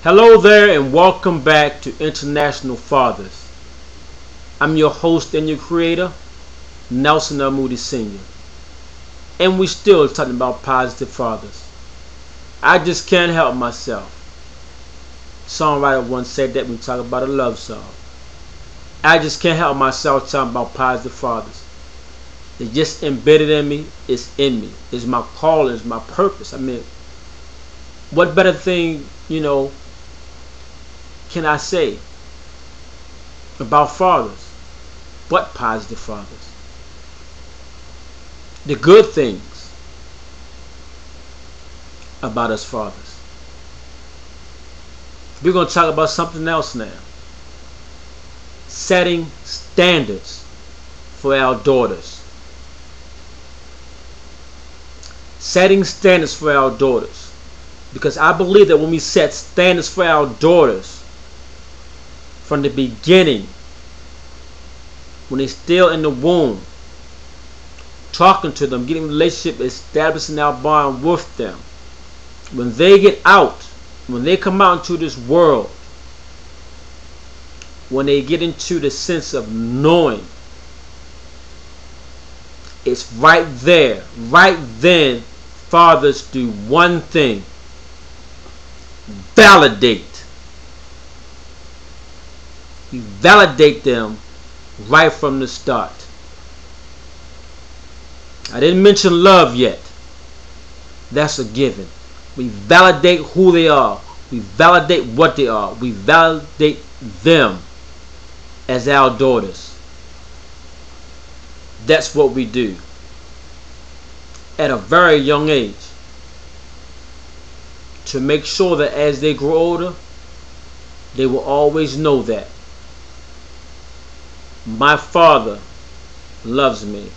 Hello there and welcome back to International Fathers. I'm your host and your creator, Nelson L. Moody Sr. And we still talking about positive fathers. I just can't help myself. Songwriter once said that when we talk about a love song. I just can't help myself talking about positive fathers. It's just embedded in me. It's in me. It's my calling. It's my purpose. I mean, what better thing, can I say about fathers but positive fathers? The good things about us fathers. We're going to talk about something else now. Setting standards for our daughters. Setting standards for our daughters. Because I believe that when we set standards for our daughters from the beginning, when they're still in the womb, talking to them, getting a relationship, establishing our bond with them, when they get out, when they come out into this world, when they get into the sense of knowing, it's right there, right then, fathers do one thing: validate. You validate them right from the start. I didn't mention love yet. That's a given. We validate who they are. We validate what they are. We validate them as our daughters. That's what we do at a very young age, to make sure that as they grow older, they will always know that my father loves me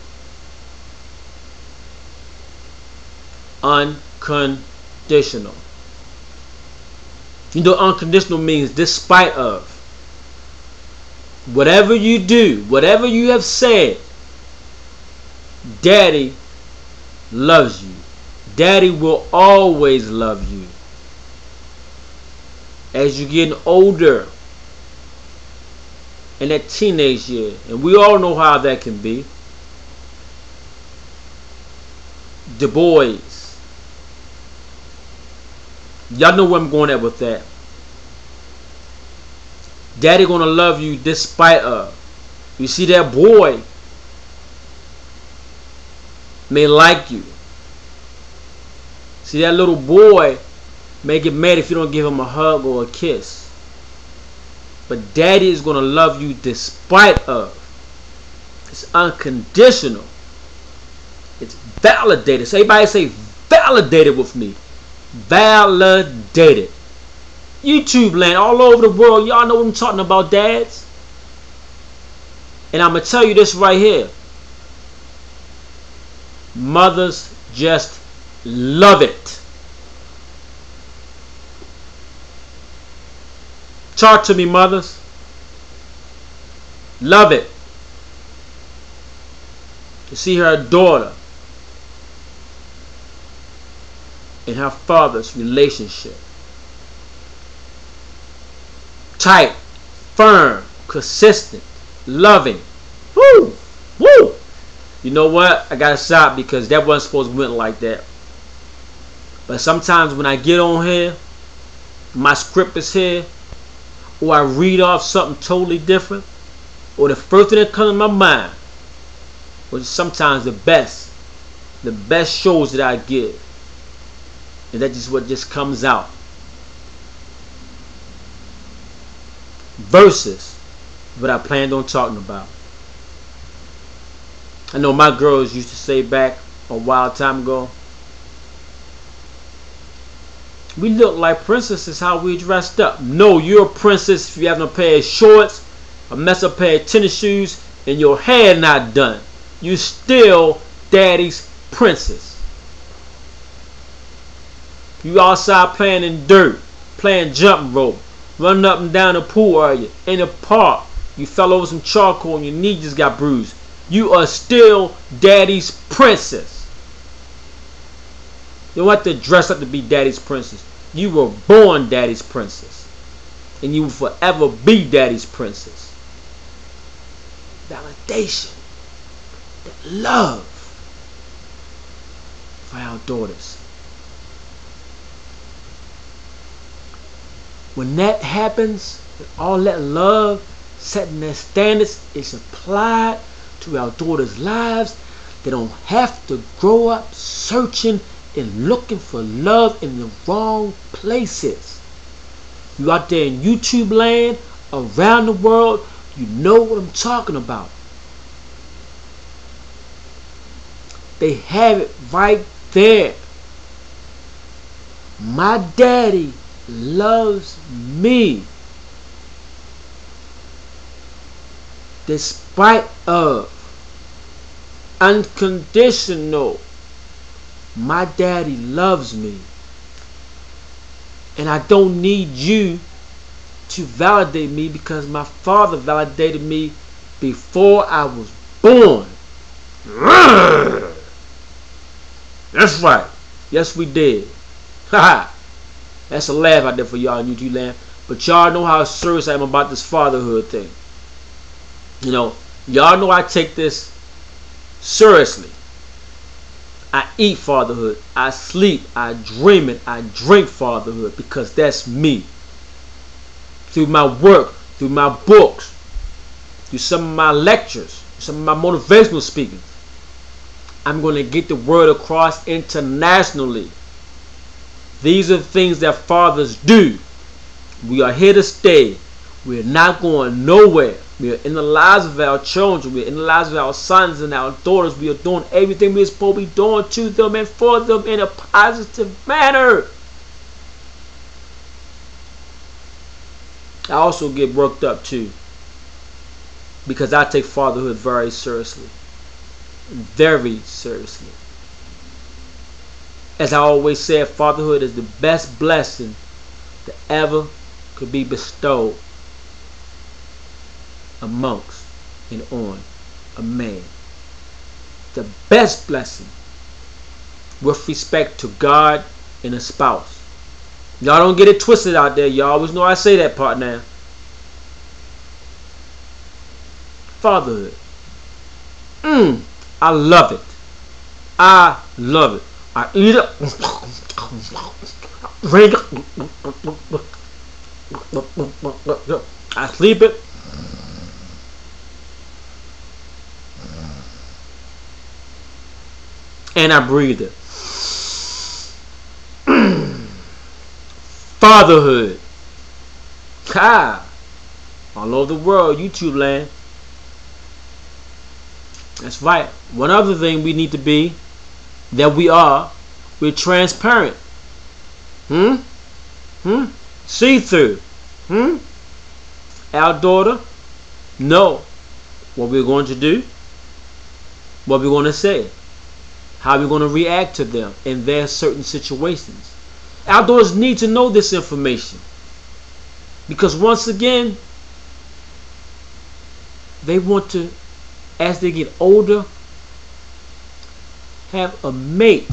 unconditional. You know, unconditional means despite of. Whatever you do, whatever you have said, Daddy loves you. Daddy will always love you. As you're getting older, in that teenage year, and we all know how that can be. The boys, y'all know where I'm going at with that. Daddy gonna love you despite of. You see, that boy may like you. See, that little boy may get mad if you don't give him a hug or a kiss. But Daddy is going to love you despite of. It's unconditional. It's validated. So everybody say validated with me. Validated. YouTube land all over the world. Y'all know what I'm talking about, dads. And I'm going to tell you this right here. Mothers just love it. Talk to me, mothers. Love it to see her daughter and her father's relationship tight, firm, consistent, loving. Woo! Woo! You know what? I gotta stop because that wasn't supposed to went like that. But sometimes when I get on here, my script is here, or I read off something totally different, or the first thing that comes to my mind, which is sometimes the best shows that I give, and that's just what just comes out, versus what I planned on talking about. I know my girls used to say back a while time ago, we look like princesses how we dressed up. No, you're a princess if you have a pair of shorts, a messed up pair of tennis shoes, and your hair not done. You still Daddy's princess. You outside playing in dirt, playing jump rope, running up and down the pool area, in the park. You fell over some charcoal and your knee just got bruised. You are still Daddy's princess. You don't have to dress up to be Daddy's princess. You were born daddy's princess. And you will forever be daddy's princess. Validation. That love for our daughters. When that happens, all that love, setting their standards is applied to our daughters' lives, they don't have to grow up searching and looking for love in the wrong places. You out there in YouTube land, around the world, you know what I'm talking about. They have it right there. My daddy loves me despite of unconditional. My daddy loves me, and I don't need you to validate me because my father validated me before I was born. That's right. Yes, we did. Haha. That's a laugh out there for y'all in YouTube land. But y'all know how serious I am about this fatherhood thing. You know, y'all know I take this seriously. I eat fatherhood. I sleep. I dream it. I drink fatherhood because that's me. Through my work, through my books, through some of my lectures, some of my motivational speaking, I'm going to get the word across internationally. These are things that fathers do. We are here to stay. We're not going nowhere. We are in the lives of our children. We are in the lives of our sons and our daughters. We are doing everything we're supposed to be doing to them and for them in a positive manner. I also get worked up too, because I take fatherhood very seriously. Very seriously. As I always said, fatherhood is the best blessing that ever could be bestowed amongst and on a man. The best blessing with respect to God and a spouse. Y'all don't get it twisted out there. Y'all always know I say that part now. Fatherhood. I love it. I love it. I eat it. Drink it. I sleep it. And I breathe it. Fatherhood. All over the world, YouTube land. That's right. One other thing we need to be, that we're transparent. See-through. Our daughter know what we're going to do, what we're going to say, how we're going to react to them in their certain situations. Our daughters need to know this information, because once again, they want to, as they get older, have a mate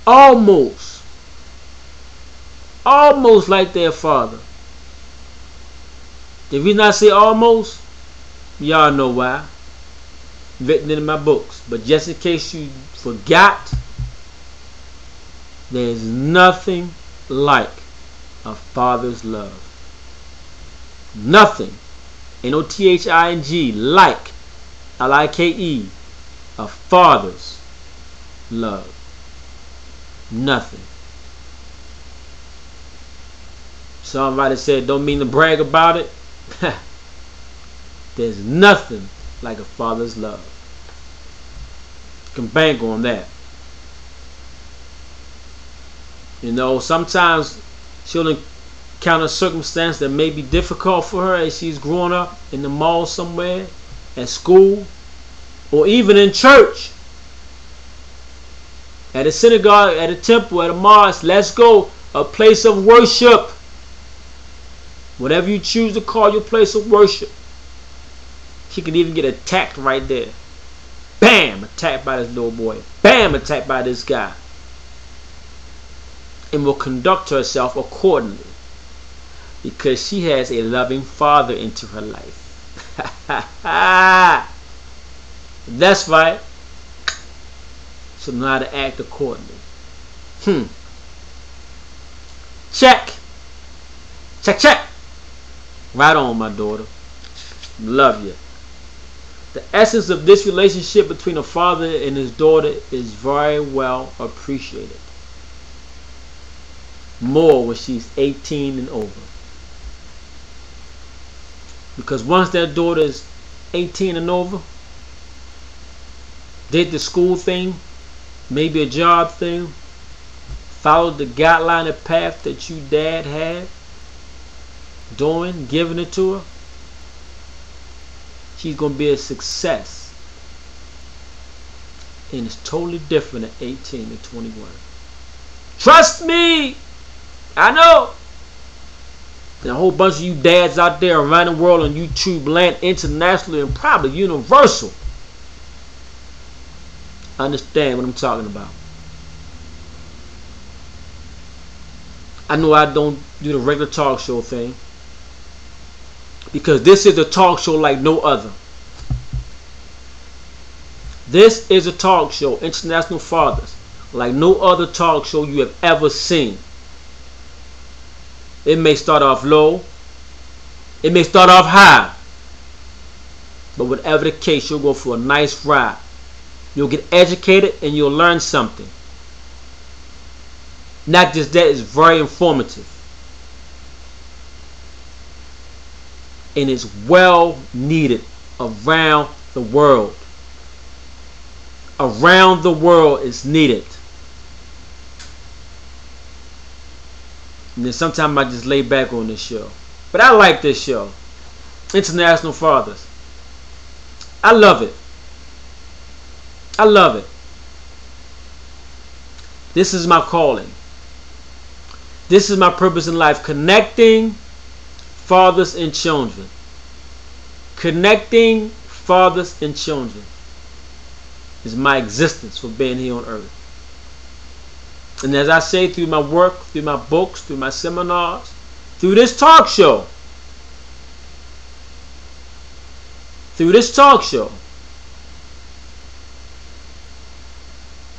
almost like their father. The reason I say almost, y'all know why. Written in my books. But just in case you forgot, there's nothing like a father's love. Nothing. N-O-T-H-I-N-G, like, L-I-K-E, a father's love. Nothing. Somebody said, don't mean to brag about it. There's nothing like a father's love. You can bank on that. You know, sometimes she'll encounter a circumstance that may be difficult for her as she's growing up in the mall somewhere, at school, or even in church, at a synagogue, at a temple, at a mosque. Let's go, a place of worship. Whatever you choose to call your place of worship. She could even get attacked right there. Bam! Attacked by this little boy. Bam! Attacked by this guy. and will conduct herself accordingly because she has a loving father into her life. That's right. So know how to act accordingly. Check. Check, check. Right on, my daughter. Love you. The essence of this relationship between a father and his daughter is very well appreciated. More when she's 18 and over. Because once that daughter is 18 and over, did the school thing, maybe a job thing, followed the guideline and path that you dad had, doing, giving it to her, she's going to be a success. And it's totally different at 18 and 21. Trust me! I know! There's a whole bunch of you dads out there around the world on YouTube land, internationally and probably universal, understand what I'm talking about. I know I don't do the regular talk show thing, because this is a talk show like no other. This is a talk show, International Fathers, like no other talk show you have ever seen. It may start off low, it may start off high, but whatever the case, you'll go for a nice ride. You'll get educated and you'll learn something. Not just that, it's very informative. And it's well needed around the world. Around the world is needed. And then sometimes I just lay back on this show. But I like this show. International Fathers. I love it. I love it. This is my calling. This is my purpose in life. Connecting fathers and children. Connecting fathers and children is my existence for being here on earth. And as I say, through my work, through my books, through my seminars, through this talk show,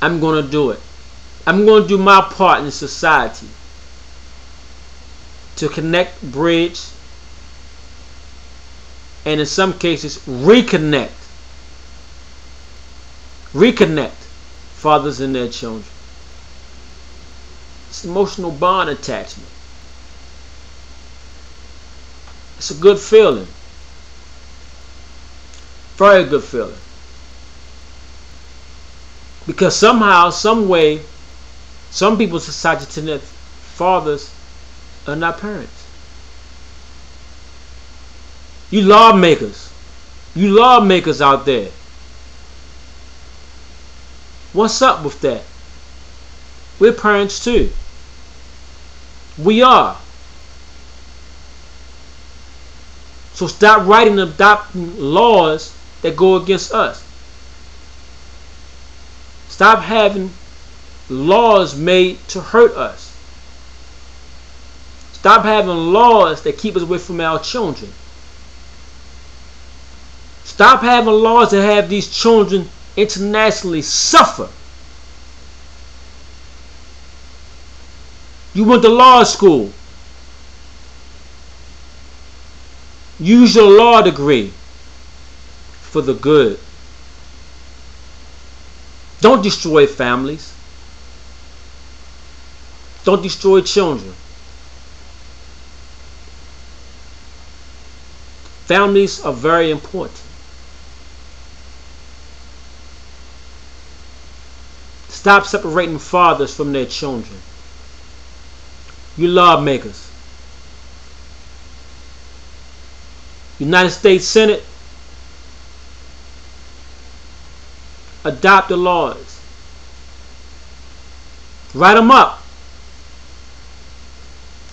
I'm going to do it. I'm going to do my part in society to connect, bridge, and in some cases reconnect fathers and their children. It's emotional bond attachment. It's a good feeling. Very good feeling. Because somehow, some way, some people's society tend that fathers are not parents. You lawmakers out there, what's up with that? We're parents too. We are. So stop writing and adopting laws that go against us. Stop having laws made to hurt us. Stop having laws that keep us away from our children. Stop having laws that have these children internationally suffer. You went to law school. Use your law degree for the good. Don't destroy families. Don't destroy children. Families are very important. Stop separating fathers from their children. You lawmakers. United States Senate, adopt the laws. Write them up.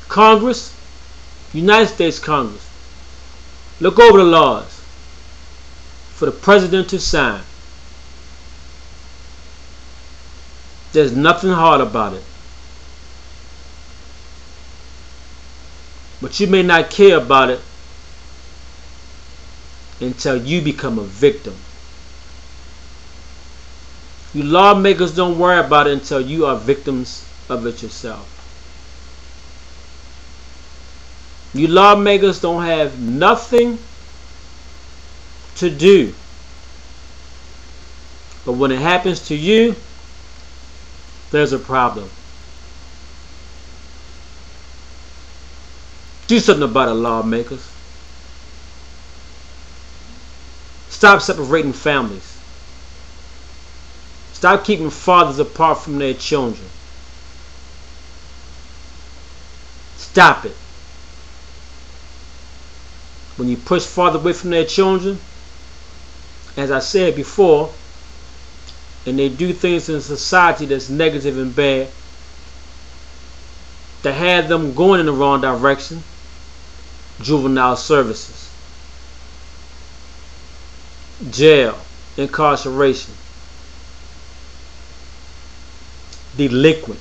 Congress, United States Congress, look over the laws for the president to sign. There's nothing hard about it. But you may not care about it until you become a victim. You lawmakers don't worry about it until you are victims of it yourself. You lawmakers don't have nothing to do. But when it happens to you, there's a problem. Do something about it, lawmakers. Stop separating families. Stop keeping fathers apart from their children. Stop it. When you push fathers away from their children, as I said before, and they do things in society that's negative and bad, that have them going in the wrong direction, juvenile services, jail, incarceration, delinquent.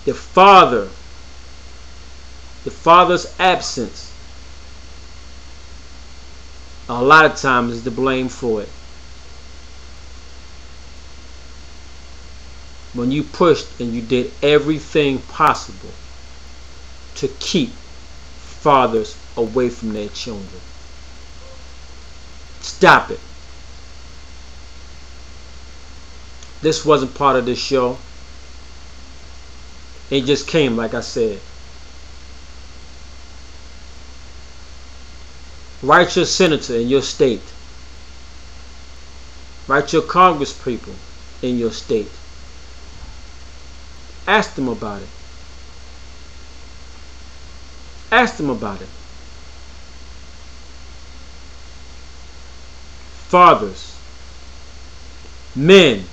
The father's absence a lot of times is to blame for it. When you pushed and you did everything possible to keep fathers away from their children. Stop it. This wasn't part of this show. It just came, like I said. Write your senator in your state. Write your congresspeople in your state. Ask them about it. Ask them about it. Fathers, men,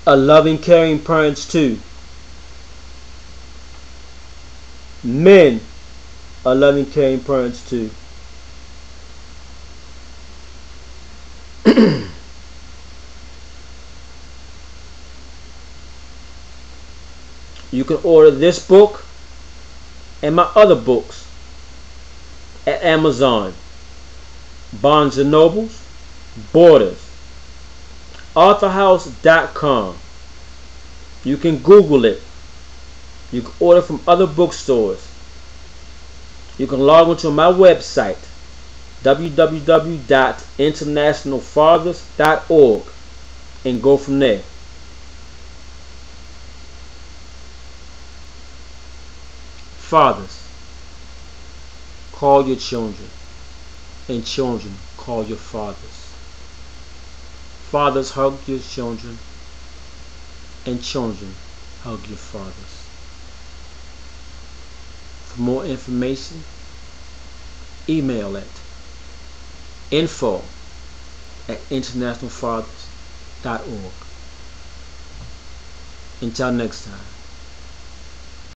are loving, caring parents too. Men are loving, caring parents too. You can order this book and my other books at Amazon, Barnes & Nobles, Borders, authorhouse.com. You can Google it. You can order from other bookstores. You can log onto my website, www.internationalfathers.org, and go from there. Fathers, call your children, and children, call your fathers. Fathers, hug your children, and children, hug your fathers. For more information, email at info@internationalfathers.org. Until next time.